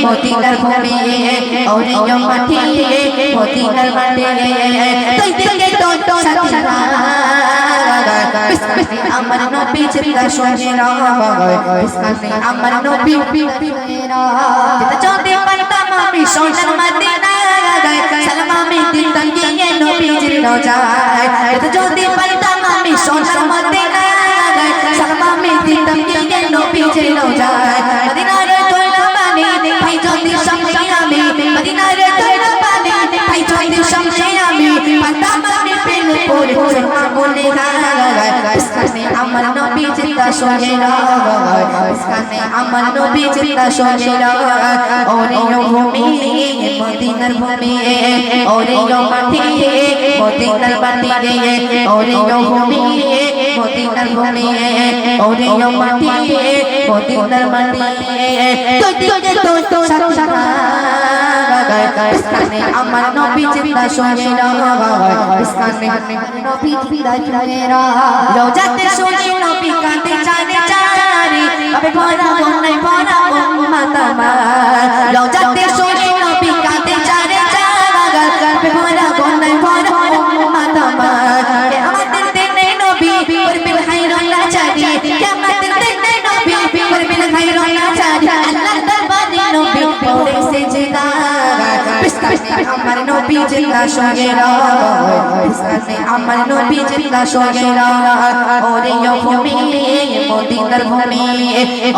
মদিনার ভূমি ওরে মাটি মদিনার মাটি তুই দিকে তো সাথীরা বিসমিল্লাহ আমার নবী জিন্দা শোনেরা বিসমিল্লাহ আমার নবী জিন্দা যদি পাইতাম আমি সোনার মদিনা সালাম আমি দিতাম গিয়ে নবীজির রোজায় যদি পাইতাম আমি সোনার মদিনা সালাম আমি দিতাম গিয়ে নবীজির রোজায় মদিনার তোলা পানি ভাই যদি সামনে আমি মদিনার তোলা পানি ভাই যদি সামনে আমি পাইতাম আমি পেলে পড়ে বলে বিসমিল্লাহ আমার নবী জিন্দা শোনেরা বিসমিল্লাহ আমার নবী জিন্দা শোনেরা ওরে ভূমি মদিনার ভূমি ওরে মাটি মদিনার মাটি ওরে ভূমি মদিনার ভূমি ওরে মাটি মদিনার মাটি তো সারা আমার নবী জিন্দা শোনেরা বিসমিল্লাহ নবী জিন্দা শোনেরা রোজাতে শুনি নবী কাঁদে চারে চারে আবে ভরা বন্যায় ভরা উম্মত আমার রোজাতে শুনি নবী কাঁদে চারে চারে আবে ভরা বন্যায় ভরা উম্মত আমার আমাদের দিনে নবী করবেন খায়রুল্লাহ জারি আমাদের দিনে নবী করবেন খায়রুল্লাহ জারি আল্লাহ দরবারে নবী পড়ে সেজদা বিসমিল্লাহ আমার নবী জিন্দা শোনেরা বিসমিল্লাহ আমার নবী জিন্দা শোনেরা ওরে ভূমি মদিনার ভূমি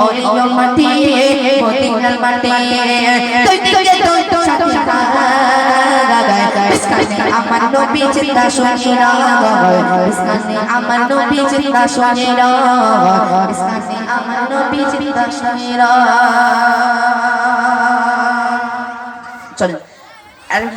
ওরে মাটি মদিনার মাটি তুই তো সাথীরা বিসমিল্লাহ আমার নবী জিন্দা শোনেরা বিসমিল্লাহ আমার নবী জিন্দা শোনেরা বিসমিল্লাহ আমার নবী জিন্দা শোনেরা চল